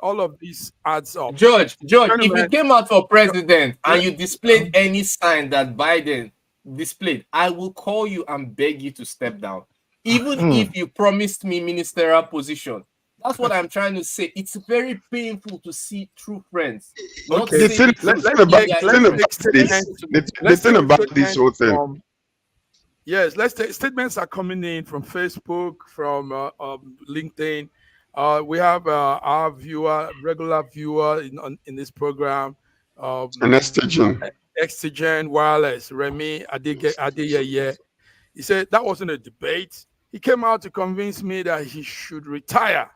all of this adds up. George, if you came out for president and you displayed any sign that Biden displayed, I will call you and beg you to step down. Even if you promised me ministerial position. That's what I'm trying to say. It's very painful to see true friends. The thing about this whole thing. Yes, let's take statements are coming in from Facebook, from LinkedIn. We have our regular viewer in this program. Extigen Wireless, Remy Adeyeye. He said that wasn't a debate. He came out to convince me that he should retire.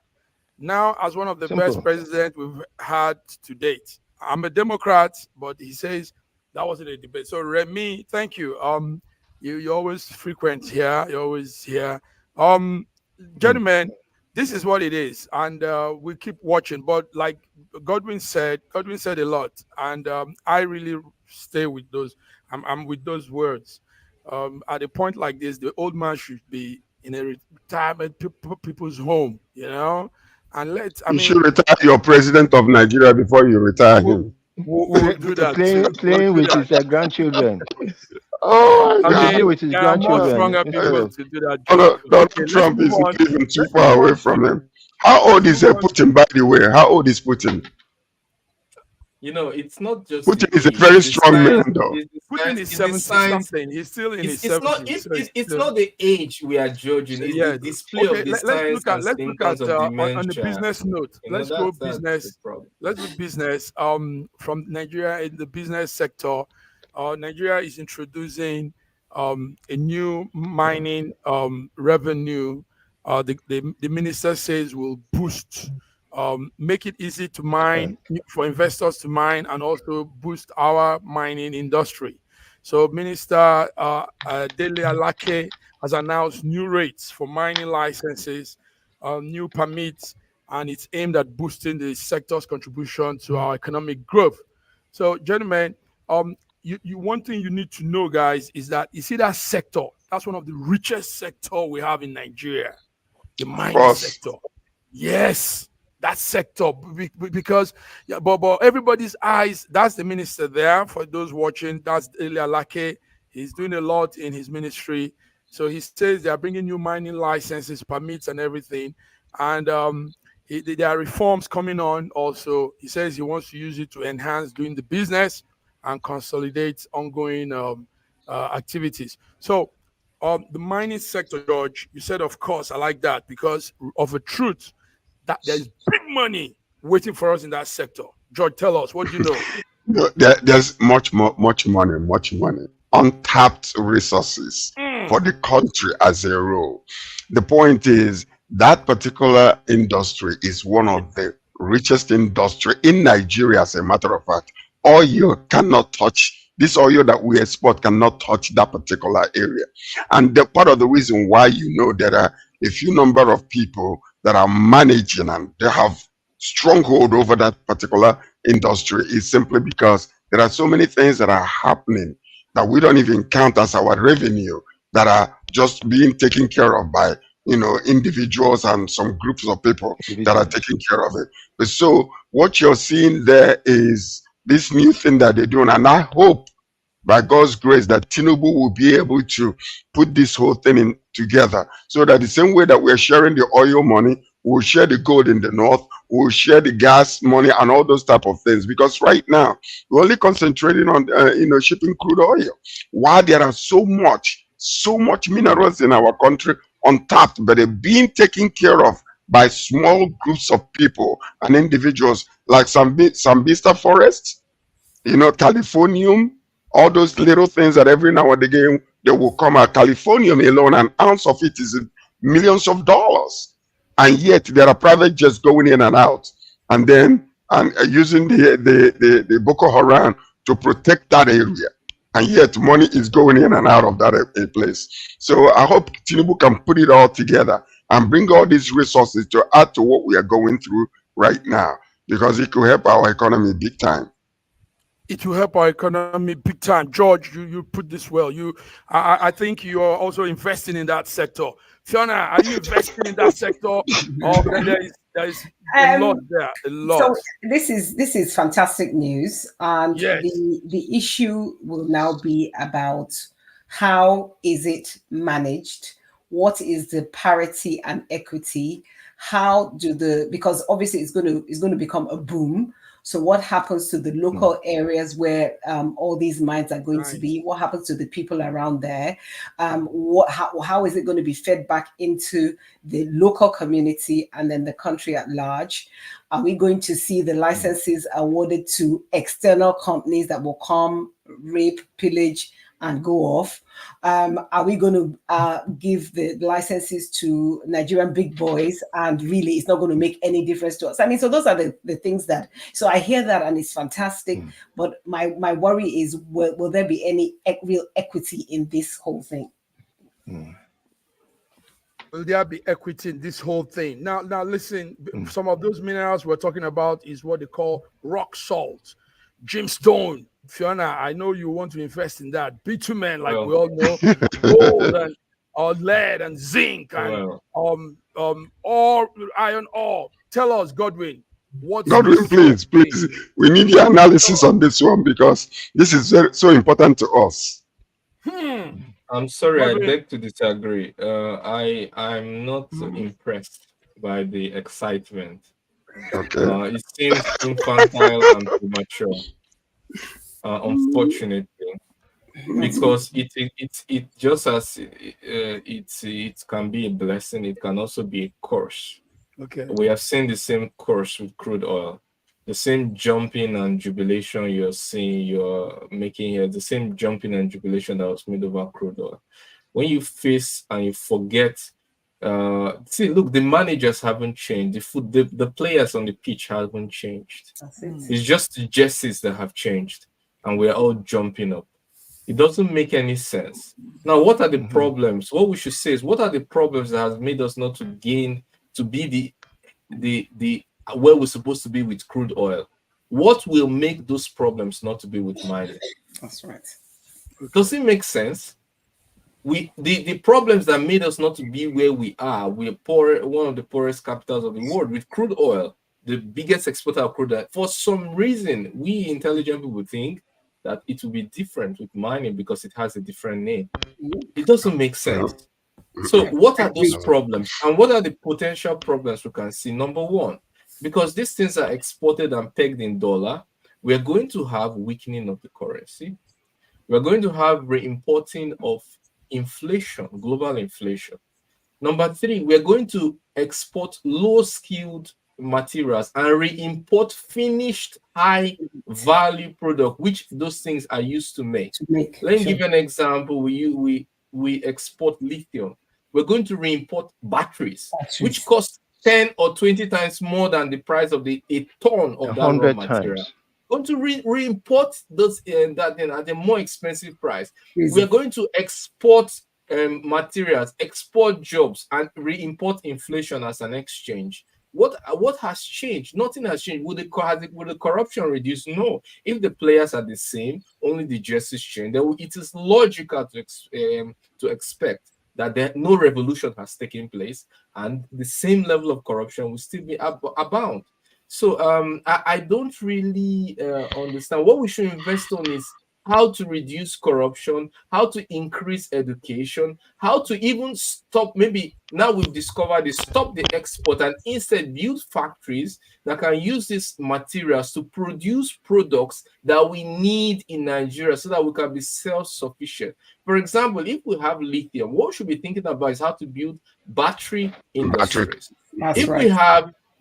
Now, as one of the best presidents we've had to date. I'm a Democrat, but he says that wasn't a debate. So Remy, thank you. You're always frequent here. You're always here. Gentlemen, this is what it is, and we keep watching. But like Godwin said a lot, and I really stay with those. I'm with those words. At a point like this, the old man should be in a retirement people's home, and you should retire your president of Nigeria before you retire him. We'll do that. Playing with his grandchildren. With his grandchildren. Stronger people to do that. Donald Trump is even too far away from him. How old is Putin, by the way? How old is Putin? It's not just Putin is a very strong man, though. Putin is 70-something. He's still in his 70s. It's not the age we are judging. It's the display of the science. Let's look at on the business note. Let's go business. Let's do business. From Nigeria in the business sector, Nigeria is introducing a new mining revenue. The minister says will boost. Make it easy to mine for investors to mine and also boost our mining industry. So Minister Dele Alake has announced new rates for mining licenses, new permits, and it's aimed at boosting the sector's contribution to our economic growth. So, gentlemen, one thing you need to know, guys, is that you see that sector. That's one of the richest sector we have in Nigeria, the mining sector. Yes. That sector, because but everybody's eyes, that's the minister there. For those watching, that's Dele Alake. He's doing a lot in his ministry. So he says they are bringing new mining licenses, permits, and everything. And there are reforms coming on also. He says he wants to use it to enhance doing the business and consolidate ongoing activities. So the mining sector, George, you said, of course, I like that because of a truth that there's big money waiting for us in that sector. George, tell us, what do you know? There's much money, untapped resources for the country as a whole. The point is that particular industry is one of the richest industry in Nigeria. As a matter of fact, oil cannot touch this oil that we export cannot touch that particular area. And the part of the reason why, there are a few number of people that are managing and they have stronghold over that particular industry is simply because there are so many things that are happening that we don't even count as our revenue that are just being taken care of by individuals and some groups of people that are taking care of it. But so what you're seeing there is this new thing that they're doing, and I hope by God's grace that Tinubu will be able to put this whole thing in together so that the same way that we're sharing the oil money, we'll share the gold in the north, we'll share the gas money and all those type of things. Because right now we're only concentrating on shipping crude oil, while there are so much minerals in our country untapped, but they're being taken care of by small groups of people and individuals like Sambista forests, Californium, all those little things that every now and again they will come out. Californium alone, an ounce of it is millions of dollars. And yet there are private jets going in and out, and then using the Boko Haram to protect that area. And yet money is going in and out of that place. So I hope Tinubu can put it all together and bring all these resources to add to what we are going through right now, because it could help our economy big time. It will help our economy big time. George, you put this well. I think you are also investing in that sector. Fiona, are you investing in that sector? There is a lot there. A lot. So this is fantastic news, and yes. the issue will now be about how is it managed? What is the parity and equity? Because obviously it's going to become a boom. So what happens to the local areas where all these mines are going to be? What happens to the people around there? How is it going to be fed back into the local community and then the country at large? Are we going to see the licenses awarded to external companies that will come, rape, pillage, and go off? Are we going to give the licenses to Nigerian big boys, and really it's not going to make any difference to us? I mean, so those are the things that, so I hear that and it's fantastic, but my worry is, will there be any real equity in this whole thing? Will there be equity in this whole thing? Now listen, some of those minerals we're talking about is what they call rock salt, gemstone. Fiona, I know you want to invest in that. Bitumen, like we all know, gold and lead and zinc and ore, iron ore. Tell us, Godwin. Godwin, please, we need your analysis on this one, because this is so important to us. I'm sorry, Godwin. I beg to disagree. I'm not impressed by the excitement. Okay. It seems infantile and premature. Unfortunately, because it just as it can be a blessing, it can also be a curse. Okay. We have seen the same curse with crude oil, the same jumping and jubilation you're making here, the same jumping and jubilation that was made over crude oil. When you face and you forget, see, look, the managers haven't changed, the players on the pitch haven't changed. It's just the jerseys that have changed, and we're all jumping up. It doesn't make any sense. Now, what are the problems? What we should say is, what are the problems that has made us not to gain, to be the where we're supposed to be with crude oil? What will make those problems not to be with mining? That's right. Does it make sense? The problems that made us not to be where we are, we're poor, one of the poorest capitals of the world with crude oil, the biggest exporter of crude oil. For some reason, we intelligent people think that it will be different with mining because it has a different name. It doesn't make sense. So what are those problems, and what are the potential problems we can see? Number one, because these things are exported and pegged in dollar, we are going to have weakening of the currency. We are going to have re-importing of inflation, global inflation. Number three, we are going to export low-skilled materials and re-import finished high-value product, which those things are used to make. Let me give you an example. We export lithium. We're going to re-import batteries, which cost 10 or 20 times more than the price of a ton of that raw material. Going to re-import those that at a more expensive price. We are going to export materials, export jobs, and re-import inflation as an exchange. What has changed? Nothing has changed. Will the corruption reduce? No. If the players are the same, only the jerseys change. It is logical to expect that no revolution has taken place, and the same level of corruption will still be abound. So I don't really understand. What we should invest on is how to reduce corruption, how to increase education, how to even stop. Maybe now we've discovered is stop the export and instead build factories that can use these materials to produce products that we need in Nigeria so that we can be self-sufficient. For example, if we have lithium, what we should be thinking about is how to build battery industries.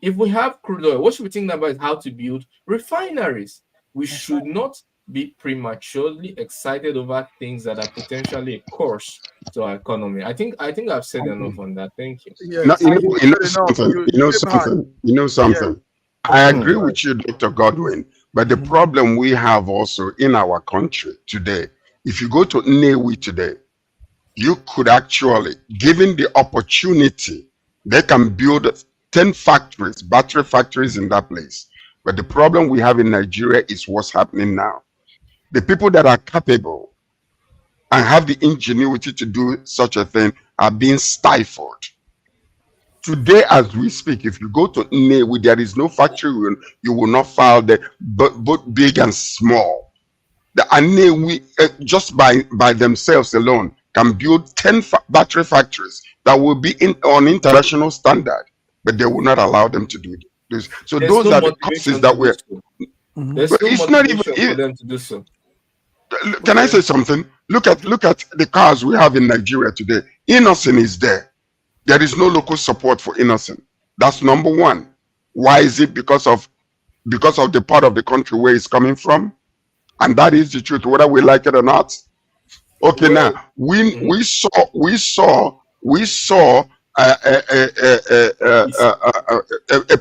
If we have crude oil, what should we think about is how to build refineries. We should not be prematurely excited over things that are potentially a curse to our economy. I think I've said enough on that. Thank you. Yes. You know something. I agree with you, Dr. Godwin. But the problem we have also in our country today, if you go to Nnewi today, you could actually, given the opportunity, they can build 10 factories, battery factories in that place. But the problem we have in Nigeria is what's happening now. The people that are capable and have the ingenuity to do such a thing are being stifled. Today, as we speak, if you go to Nnewi, there is no factory, you will not find there, both big and small. The Nnewi, just by themselves alone, can build 10 battery factories that will be on international standard, but they will not allow them to do this. So those are the causes that we're. It's not even for them to do so. Can I say something? Look at the cars we have in Nigeria today. Innocent is there. There is no local support for Innocent. That's number one. Why is it? Because of the part of the country where it's coming from, and that is the truth, whether we like it or not. Okay, now we saw a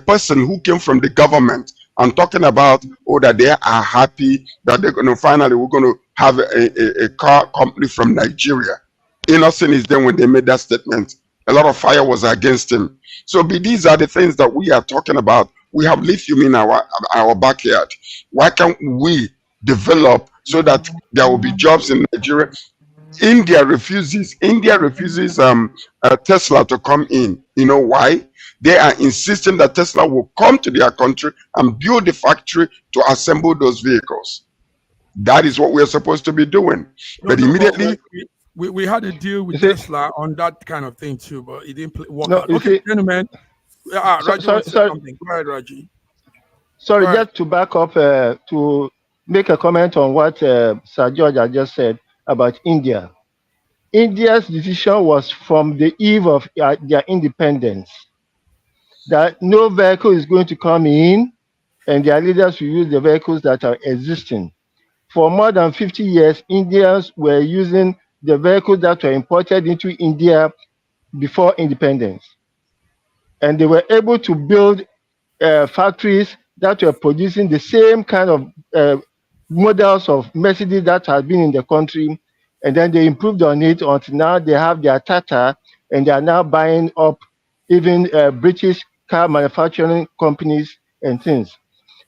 person who came from the government and talking about that they are happy that they're going to we're going to have a car company from Nigeria. Innocent is there when they made that statement. A lot of fire was against him. So these are the things that we are talking about. We have lithium in our backyard. Why can't we develop so that there will be jobs in Nigeria? India refuses Tesla to come in. You know why? They are insisting that Tesla will come to their country and build a factory to assemble those vehicles. That is what we're supposed to be doing. But immediately we had a deal with Tesla on that kind of thing too, but it didn't work out. Okay, gentlemen. Raji, something. Go ahead, Raji. Sorry, just to back up to make a comment on what Sir George had just said about India. India's decision was from the eve of their independence that no vehicle is going to come in and their leaders will use the vehicles that are existing. For more than 50 years, Indians were using the vehicles that were imported into India before independence. And they were able to build factories that were producing the same kind of models of Mercedes that had been in the country, and then they improved on it until now they have their Tata, and they are now buying up even British car manufacturing companies and things.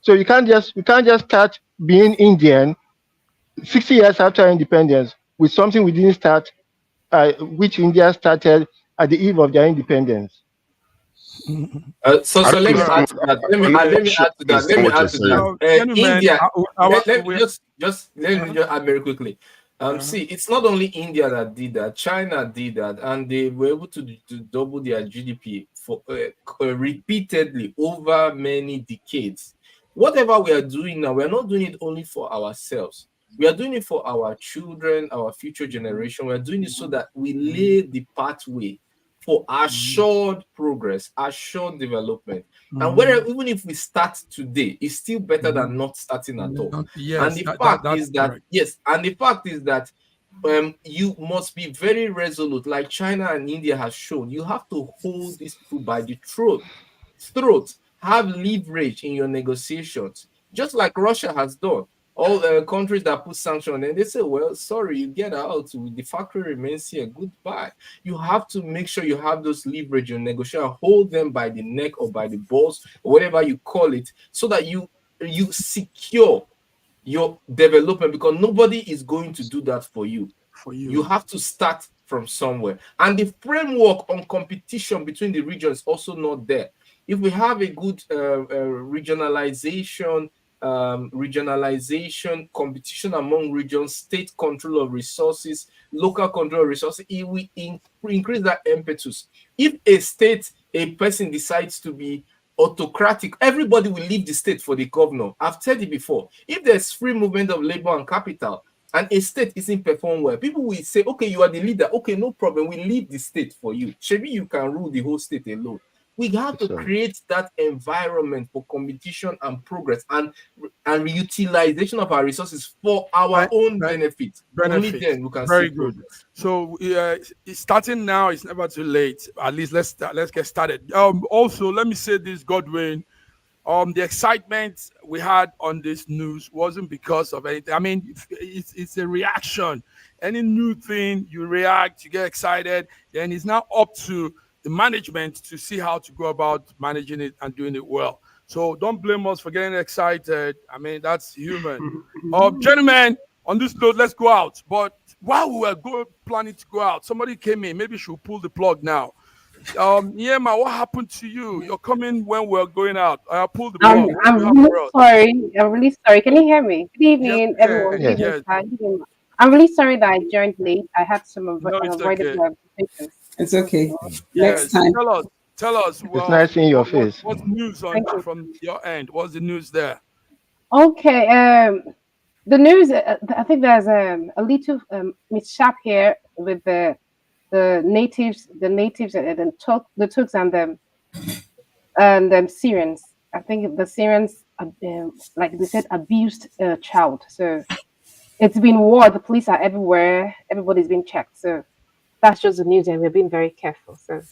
So you can't just start being Indian 60 years after independence with something we didn't start, which India started at the eve of their independence. So let me add to that. Let me add to that. India. Let me just add very quickly. See, it's not only India that did that. China did that, and they were able to double their GDP for repeatedly over many decades. Whatever we are doing now, we are not doing it only for ourselves. We are doing it for our children, our future generation. We are doing it so that we lay the pathway for assured progress, assured development. And whether even if we start today, it's still better than not starting at all. Yes, and the fact is that you must be very resolute, like China and India has shown. You have to hold these people by the throat, have leverage in your negotiations, just like Russia has done. All the countries that put sanctions, and they say, well, sorry, you get out, the factory remains here, goodbye. You have to make sure you have those leverage in negotiation, hold them by the neck or by the balls, or whatever you call it, so that you secure your development, because nobody is going to do that for you. You have to start from somewhere. And the framework on competition between the regions is also not there. If we have a good regionalization, competition among regions, state control of resources, local control of resources, it will increase that impetus. If a person decides to be autocratic, everybody will leave the state for the governor. I've said it before. If there's free movement of labor and capital, and a state isn't performing well, people will say, okay, you are the leader. Okay, no problem. We leave the state for you. Maybe you can rule the whole state alone. We have to create that environment for competition and progress and utilization of our resources for our own benefit. Only then we can see progress. So starting now is never too late. At least let's get started. Also, let me say this, Godwin. The excitement we had on this news wasn't because of anything. I mean, it's a reaction. Any new thing, you react, you get excited. Then it's now up to the management to see how to go about managing it and doing it well. So don't blame us for getting excited. I mean, that's human. Gentlemen, on this note, let's go out. But while we were planning to go out, somebody came in. Maybe she'll pull the plug now. Yema, what happened to you? You're coming when we're going out. I'll pull the plug. I'm really sorry. Can you hear me? Good evening, everyone. Yes. I'm really sorry that I joined late. I had some avoided conversations. It's okay. Yes. Next time. Tell us. It's nice seeing your face. What's news from your end? What's the news there? Okay. The news. I think there's a little mishap here with the natives, and the Turks and the Syrians. I think the Syrians, like they said, abused a child. So it's been war. The police are everywhere. Everybody's been checked. So that's just the news, and we're being very careful. So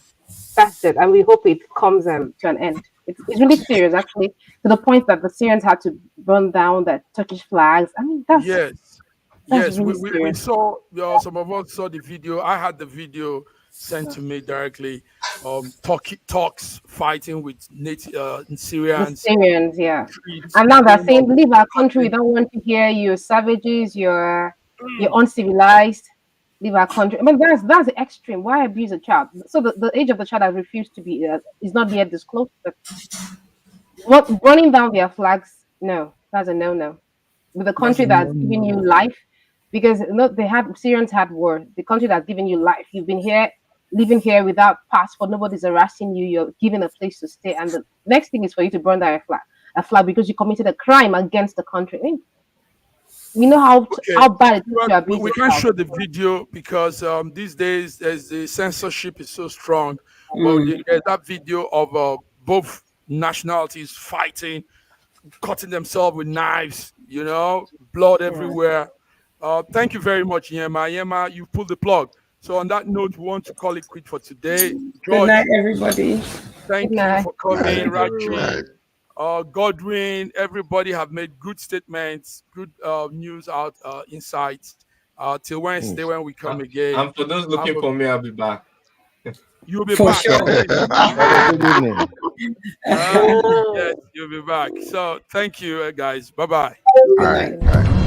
that's it, and we hope it comes to an end. It's really serious, actually, to the point that the Syrians had to burn down the Turkish flags. I mean, that's yes. Really we saw. Some of us saw the video. I had the video sent to me directly. Turks fighting with Syrians. Yeah. And now they're saying, leave our country. We don't want to hear you're savages. You're uncivilized. Leave our country. I mean, that's the extreme. Why abuse a child? So the age of the child has refused to be is not yet disclosed. But what burning down their flags? No, that's a no. With a country that's giving you life, because Syrians had war. The country that's giving you life. You've been here, living here without passport. Nobody's harassing you. You're given a place to stay, and the next thing is for you to burn down a flag because you committed a crime against the country. I mean, we know how bad it is to abuse. We can't show the video because these days the censorship is so strong. Well, there's that video of both nationalities fighting, cutting themselves with knives. Blood everywhere. Thank you very much, Yema. Yema, you pulled the plug. So on that note, we want to call it quit for today. George, good night, everybody. Thank you for coming, Raji. Godwin, everybody have made good statements, good news out, insights. Till Wednesday when we come again. And for those looking for me, I'll be back. You'll be for back. Sure. Good evening. Yes, you'll be back. So thank you, guys. Bye-bye. Good night.